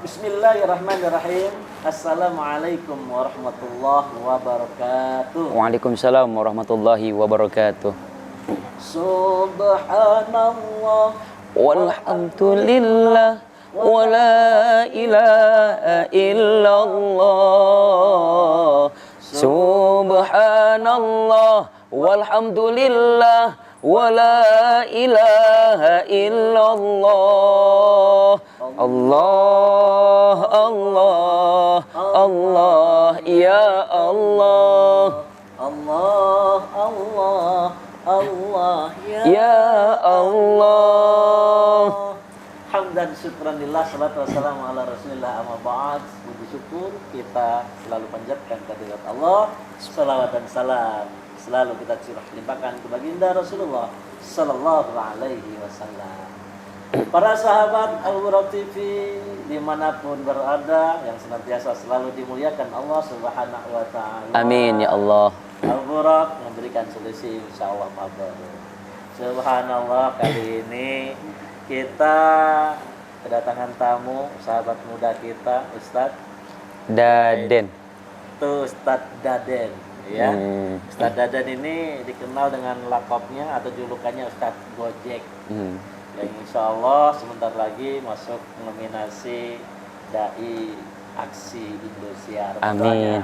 Bismillahirrahmanirrahim. Assalamualaikum warahmatullahi wabarakatuh. Waalaikumsalam warahmatullahi wabarakatuh. Subhanallah Walhamdulillah wa la ilaha illallah. Subhanallah walhamdulillah wa la ilaha illallah. Allah Allah Allah ya Allah. Allah Allah Allah Ya Allah. Hamdan syukranillah, salatu wassalamu ala rasulillah, amma ba'd. Puji syukur kita selalu panjatkan kehadirat Allah. Salawat dan salam selalu kita limpahkan ke baginda Rasulullah sallallahu alaihi wasallam. Para sahabat Al-Buraq TV dimanapun berada, yang senantiasa selalu dimuliakan Allah Subhanahu wa ta'ala. Amin ya Allah. Al-Buraq memberikan solusi insyaallah mabrur. Subhanallah, kali ini kita kedatangan tamu sahabat muda kita, Ustadz Daden. Itu Ustadz Daden, ya. Ustadz Daden ini dikenal dengan lakopnya atau julukannya Ustadz Gojek. Yang insya Allah sebentar lagi masuk nominasi Dai Aksi Indosiar. Amin.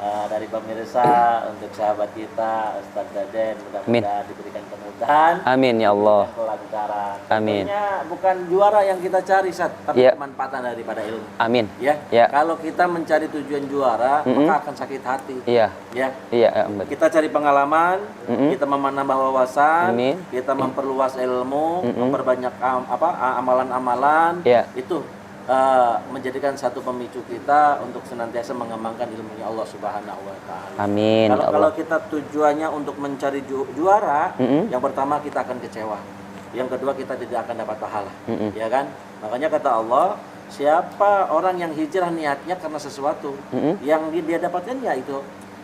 Dari pemirsa untuk sahabat kita Ustadz Daden, mudah-mudahan diberikan kemudahan. Amin ya Allah. Kelancaran. Amin. Tentunya bukan juara yang kita cari, Ustadz, tapi Ya. kemanfaatan daripada ilmu. Amin. Ya. Ya. Kalau kita mencari tujuan juara, maka akan sakit hati. Iya. Ya. Iya, Kita cari pengalaman, kita menambah wawasan, Amin. kita memperluas ilmu, memperbanyak amalan-amalan. Ya. Itu menjadikan satu pemicu kita untuk senantiasa mengembangkan ilmunya Allah Subhanahu wa ta'ala. Amin ya Kalau Allah. kita tujuannya untuk mencari juara, yang pertama kita akan kecewa. Yang kedua kita tidak akan dapat pahala. Ya kan? Makanya kata Allah, siapa orang yang hijrah niatnya karena sesuatu, yang dia dapatkan ya itu.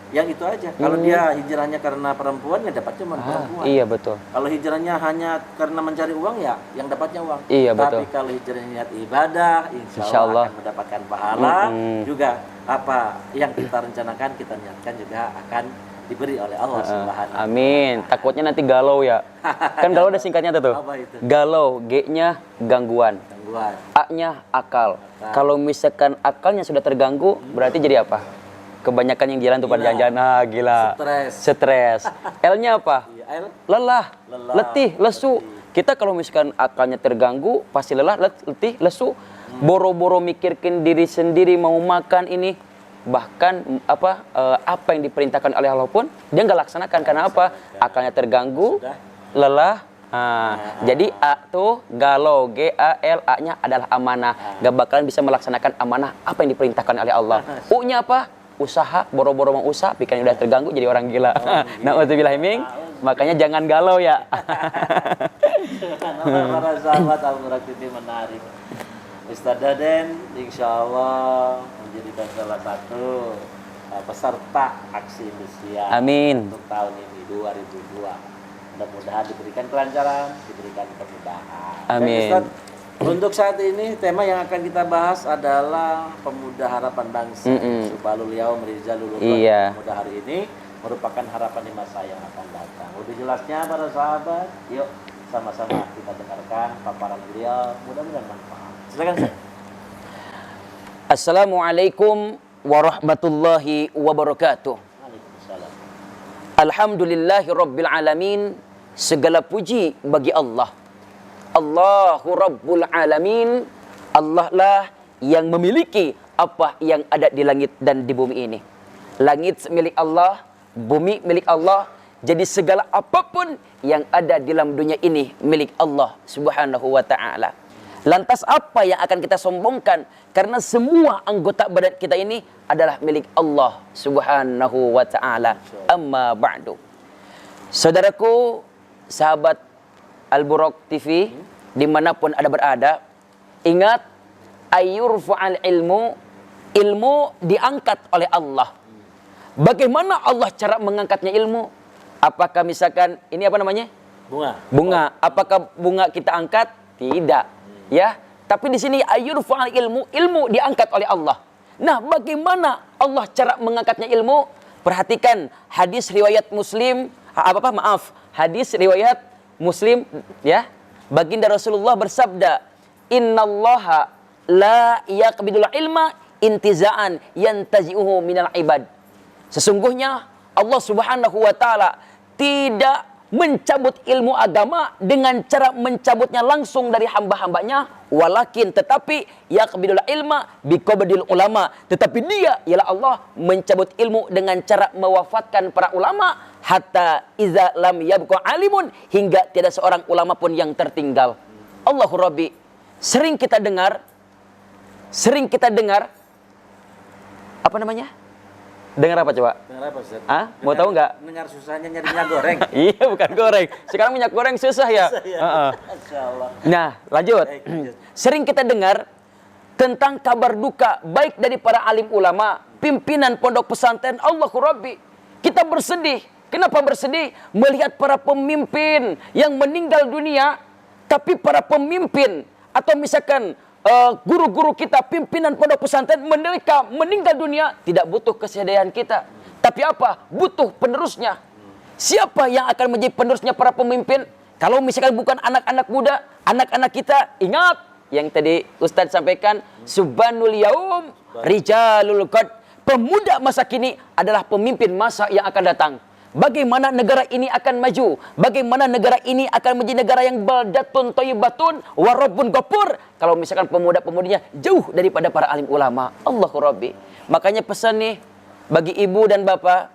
Yang itu aja. Kalau dia hijrahnya karena perempuan, ya dapatnya cuma perempuan. Iya betul. Kalau hijrahnya hanya karena mencari uang, ya yang dapatnya uang. Iya, Tapi betul. kalau hijrahnya niat ibadah, insya Insya Allah Allah. akan mendapatkan pahala. Juga apa yang kita rencanakan, kita niatkan juga akan diberi oleh Allah Subhanahu. Amin. Takutnya nanti galau ya. Kan galau ada singkatnya tuh. Apa itu? Galau, G-nya gangguan, Gangguan. A-nya akal. Kalau misalkan akalnya sudah terganggu, berarti jadi apa? Kebanyakan yang jalan tuh pada Gila. jalan, gila. Stres. L-nya apa? Iya, Lelah, Lelah, letih, lesu. Kita kalau misalkan akalnya terganggu, pasti lelah, letih, lesu. Boro-boro mikirkan diri sendiri mau makan ini, bahkan apa yang diperintahkan oleh Allah pun dia nggak laksanakan. Karena apa? Akalnya terganggu, lelah. Jadi A tuh galau, G-A-L, A-nya adalah amanah. Gak bakalan bisa melaksanakan amanah apa yang diperintahkan oleh Allah. U-nya apa? Usaha, boro-boro mau usaha, pikiran udah terganggu jadi orang gila. Na'udzubillah ming. Makanya jangan galau ya. Para sahabat Al-Buraq ini menarik. Ustadz Daden insya Allah menjadikan salah satu peserta aksi Indosiar Amin. untuk tahun ini 2002. Mudah-mudahan diberikan kelancaran, diberikan kemudahan. Amin. Dan Ustadz, untuk saat ini tema yang akan kita bahas adalah pemuda harapan bangsa. Subalul yaum rizalul ulama. Iya. Pemuda hari ini merupakan harapan di masa yang akan datang. Lebih jelasnya para sahabat, yuk sama-sama kita dengarkan paparan beliau. Mudah-mudahan manfaat. Silakan Ustaz. Assalamualaikum warahmatullahi wabarakatuh. Waalaikumsalam. Alhamdulillahi rabbil alamin. Segala puji bagi Allah. Allahu Rabbul Alamin. Allah lah yang memiliki apa yang ada di langit dan di bumi ini. Langit milik Allah, bumi milik Allah. Jadi segala apapun yang ada di dalam dunia ini milik Allah Subhanahu wa ta'ala. Lantas apa yang akan kita sombongkan? Karena semua anggota badan kita ini adalah milik Allah Subhanahu wa ta'ala. Amma ba'du. Saudaraku, sahabat Al-Buraq TV, dimanapun ada berada, ingat, ayurfa'al ilmu diangkat oleh Allah. Bagaimana Allah cara mengangkatnya ilmu? Apakah misalkan, ini apa namanya? Bunga. Bunga. Apakah bunga kita angkat? Tidak. Ya, Tapi di sini ayurfa'al ilmu diangkat oleh Allah. Nah, bagaimana Allah cara mengangkatnya ilmu? Perhatikan hadis riwayat Muslim, hadis riwayat Muslim ya. Baginda Rasulullah bersabda, "Innallaha la yaqbidul ilma intiza'an yantazi'uhu minal ibad." Sesungguhnya Allah Subhanahu wa taala tidak mencabut ilmu agama dengan cara mencabutnya langsung dari hamba-hambanya, walakin tetapi yaqbidul ilma biqabdil ulama, tetapi dia ialah Allah mencabut ilmu dengan cara mewafatkan para ulama, hatta iza lam yabqa alimun, hingga tiada seorang ulama pun yang tertinggal. Allahu Rabbi, sering kita dengar apa namanya? Dengar apa coba? Dengar apa, Ustaz? Mau tahu nggak? Dengar susahnya nyari minyak goreng. Iya, bukan goreng. Sekarang minyak goreng susah ya. Masya Allah. Nah, lanjut. Baik. Sering kita dengar tentang kabar duka baik dari para alim ulama, pimpinan pondok pesantren. Allahu Rabbi, kita bersedih. Kenapa bersedih? Melihat para pemimpin yang meninggal dunia, tapi para pemimpin atau misalkan guru-guru kita, pimpinan pondok pesantren, mereka meninggal dunia tidak butuh kesedihan kita, tapi apa? Butuh penerusnya. Siapa yang akan menjadi penerusnya para pemimpin? Kalau misalkan bukan anak-anak muda, anak-anak kita, ingat yang tadi Ustadz sampaikan, Subhanul Yaum Rijalul Qad. Pemuda masa kini adalah pemimpin masa yang akan datang. Bagaimana negara ini akan maju? Bagaimana negara ini akan menjadi negara yang baldatun thayyibatun wa rabbun ghafur? Kalau misalkan pemuda-pemudinya jauh daripada para alim ulama. Allahu Rabbi. Makanya pesan nih bagi ibu dan bapak,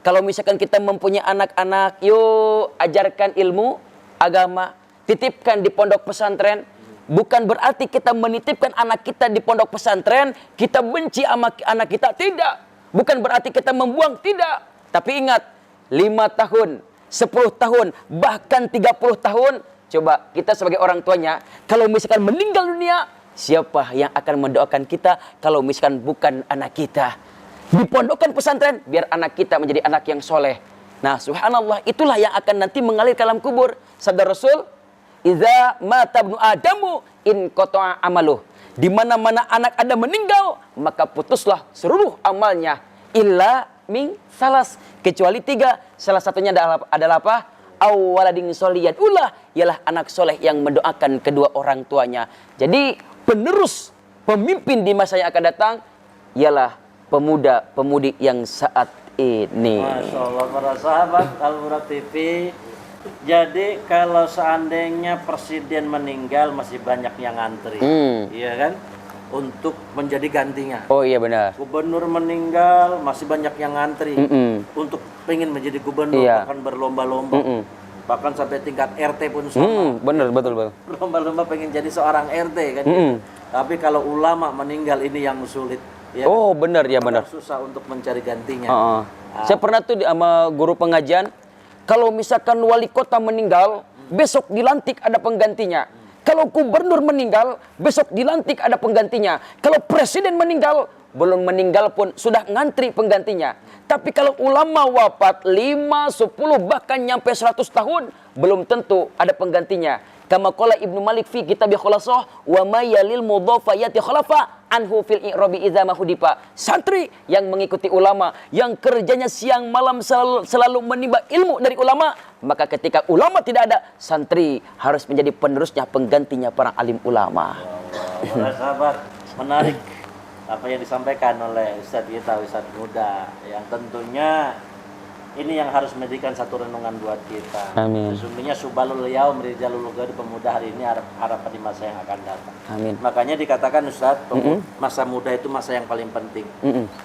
kalau misalkan kita mempunyai anak-anak, yuk ajarkan ilmu agama, titipkan di pondok pesantren. Bukan berarti kita menitipkan anak kita di pondok pesantren, kita benci sama anak kita, tidak. Bukan berarti kita membuang, tidak. Tapi ingat, 5 tahun, 10 tahun, bahkan 30 tahun. Coba kita sebagai orang tuanya, kalau misalkan meninggal dunia, siapa yang akan mendoakan kita kalau misalkan bukan anak kita? Dipondokkan pesantren, biar anak kita menjadi anak yang soleh. Nah, subhanallah, itulah yang akan nanti mengalir ke alam kubur. Sabda Rasul, "Idza mata ibnu Adamu in qata'a amaluh." Di mana-mana anak Adam meninggal, maka putuslah seluruh amalnya. Illa min salas, kecuali 3. Salah satunya adalah apa? Awaladin soliyan ulah, ialah anak soleh yang mendoakan kedua orang tuanya. Jadi penerus pemimpin di masa yang akan datang ialah pemuda-pemudi yang saat ini. Masya Allah, para sahabat Al-Murad TV. Jadi kalau seandainya presiden meninggal masih banyak yang ngantri, iya kan? Untuk menjadi gantinya. Oh iya benar. Gubernur meninggal masih banyak yang ngantri untuk pengen menjadi gubernur, bahkan berlomba-lomba, bahkan sampai tingkat RT pun sama. Benar, betul. Berlomba-lomba pengen jadi seorang RT kan. Gitu. Tapi kalau ulama meninggal ini yang sulit. Ya, oh benar ya benar. Susah untuk mencari gantinya. Saya pernah tuh sama guru pengajian, kalau misalkan wali kota meninggal, besok dilantik ada penggantinya. Kalau gubernur meninggal, besok dilantik ada penggantinya. Kalau presiden meninggal, belum meninggal pun sudah ngantri penggantinya. Tapi kalau ulama wafat 5, 10, bahkan nyampe 100 tahun, belum tentu ada penggantinya. Kama qala Ibnu Malik fi kitab Khulasah, wa may yalil mudhafa yati khalafa anhu fil i'rabi idza mahudipa. Santri yang mengikuti ulama, yang kerjanya siang malam selalu menimba ilmu dari ulama, maka ketika ulama tidak ada, santri harus menjadi penerusnya, penggantinya para alim ulama. Para sahabat, menarik apa yang disampaikan oleh Ustadz kita, Ustadz muda, yang tentunya ini yang harus menjadikan satu renungan buat kita. Amin. Sesungguhnya subalul yaum rijalul ghadi, pemuda hari ini harapan di masa yang akan datang. Amin. Makanya dikatakan Ustadz, masa muda itu masa yang paling penting.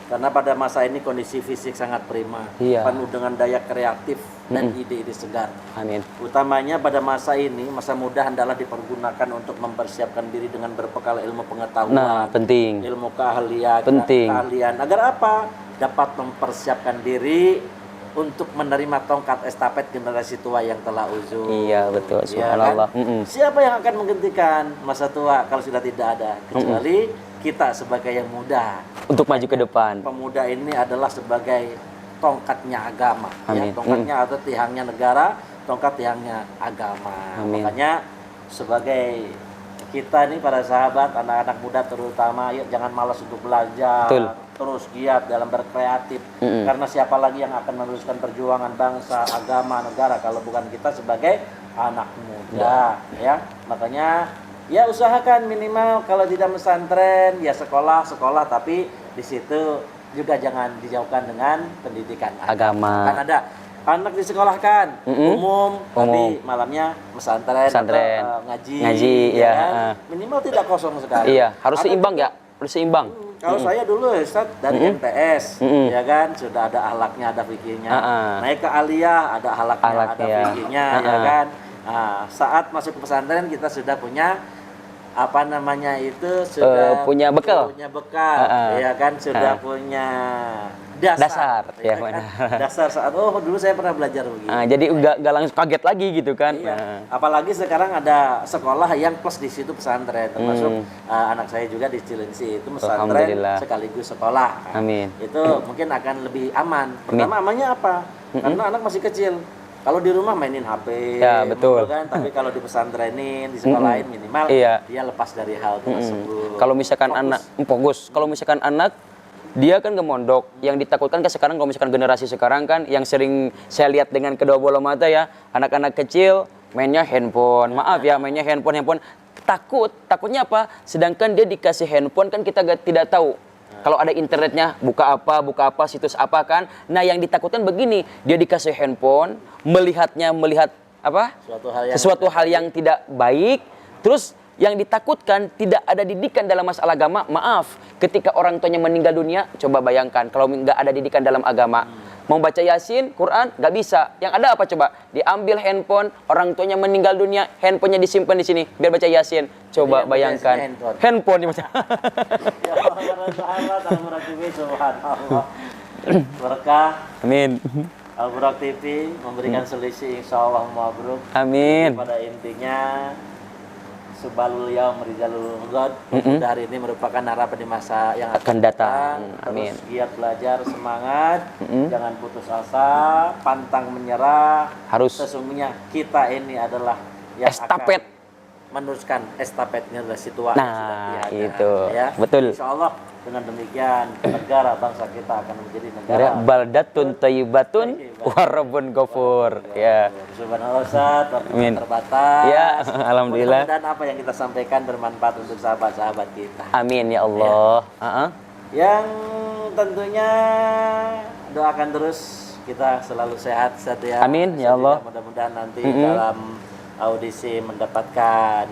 Karena pada masa ini kondisi fisik sangat prima, penuh dengan daya kreatif dan ide-ide segar. Amin. Utamanya pada masa ini, masa muda hendaklah dipergunakan untuk mempersiapkan diri dengan berbekal ilmu pengetahuan. Nah, penting. Ilmu keahlian. Penting. Keahlian. Agar apa? Dapat mempersiapkan diri untuk menerima tongkat estafet generasi tua yang telah uzur. Iya betul. Subhanallah. Ya, kan? Siapa yang akan menggantikan masa tua kalau sudah tidak ada? Kecuali kita sebagai yang muda. Untuk maju ke depan. Pemuda ini adalah sebagai tongkatnya agama. Amin. Ya, tongkatnya atau tiangnya negara, tongkat tiangnya agama. Amin. Makanya sebagai kita nih para sahabat, anak-anak muda terutama, yuk jangan malas untuk belajar. Betul. Terus giat dalam berkreatif. Karena siapa lagi yang akan meneruskan perjuangan bangsa, agama, negara kalau bukan kita sebagai anak muda, ya. Makanya ya usahakan minimal kalau tidak pesantren ya sekolah, tapi di situ juga jangan dijauhkan dengan pendidikan Agama. Kan ada anak disekolahkan umum, tapi malamnya pesantren atau ngaji ya. kan? Minimal tidak kosong sekali. Iya, harus seimbang ya, harus seimbang. Kalau saya dulu Ustaz dari MTS, ya kan sudah ada akhlaknya, ada fikihnya. Naik ke aliyah ada akhlaknya, ada fikihnya, ya kan. Nah, saat masuk ke pesantren kita sudah punya apa namanya itu sudah punya bekal, ya kan sudah punya dasar ya kan? benar. Dasar saat dulu saya pernah belajar begini. Jadi nggak langsung kaget lagi gitu kan. Iya. Apalagi sekarang ada sekolah yang plus di situ pesantren, termasuk anak saya juga di Cilengsi itu pesantren sekaligus sekolah. Amin. Itu mungkin akan lebih aman. Pertama amannya apa? Karena anak masih kecil. Kalau di rumah mainin HP, ya betul kan. Tapi kalau di pesantrenin, di sekolahin minimal dia lepas dari hal tersebut. Kalau misalkan fokus. Kalau misalkan anak dia kan ke mondok, yang ditakutkan kan sekarang kalau misalkan generasi sekarang kan yang sering saya lihat dengan kedua bola mata ya, anak-anak kecil mainnya handphone. Maaf ya, mainnya handphone. Takutnya apa? Sedangkan dia dikasih handphone kan kita tidak tahu. Kalau ada internetnya, buka apa, situs apa kan. Nah, yang ditakutkan begini, dia dikasih handphone, melihat apa? Sesuatu hal yang tidak baik, terus yang ditakutkan tidak ada didikan dalam masalah agama. Maaf, ketika orang tuanya meninggal dunia, coba bayangkan kalau nggak ada didikan dalam agama. Mau baca Yasin, Quran, nggak bisa. Yang ada apa coba? Diambil handphone, orang tuanya meninggal dunia, handphonenya disimpan di sini, biar baca Yasin. Coba bayangkan, handphone dibaca. Ya Allah, sahabat Al-Burak TV, subhanallah. Berkah. Amin. Al-Burak TV memberikan solusi, insya Allah mabruk. Amin. Pada intinya, Subalul Yaum Rizalul Ghad. Hari ini merupakan harapan di masa yang akan datang. Amin. Terus giat belajar, semangat, jangan putus asa, pantang menyerah. Harus. Sesungguhnya kita ini adalah yang estafet. akan meneruskan estafetnya adalah situasi nah, sudah tiada. Itu. Ya. Betul. Insya Allah dengan demikian negara bangsa kita akan menjadi negara baldatun thayyibatun wa rabbun ghafur. Ya. Subhanallah Ustaz, waktu Amin. terbatas. Ya, alhamdulillah. Dan apa yang kita sampaikan bermanfaat untuk sahabat-sahabat kita. Amin ya Allah. Ya. Yang tentunya doakan terus kita selalu sehat ya. Amin ya Allah. Mudah-mudahan nanti dalam audisi mendapatkan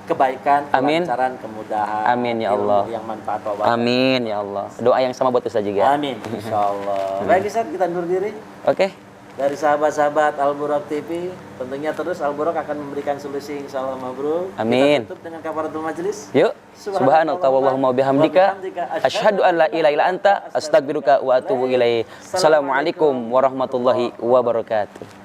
kebaikan, kelancaran, kemudahan. Amin ya Allah. Yang manfaat. Amin ya Allah. Doa yang sama buat Ustaz juga. Amin insyaallah. Baik Ustaz, kita undur diri. Oke. Dari sahabat-sahabat Al-Burak TV, tentunya terus Al-Burak akan memberikan solusi insyaallah mabrur. Amin. Kita tutup dengan kafaratul majlis. Yuk. Subhanaka wallahumma bihamdika asyhadu an la ilaha illa anta astaghfiruka wa atubu ilaik. Assalamualaikum warahmatullahi wabarakatuh.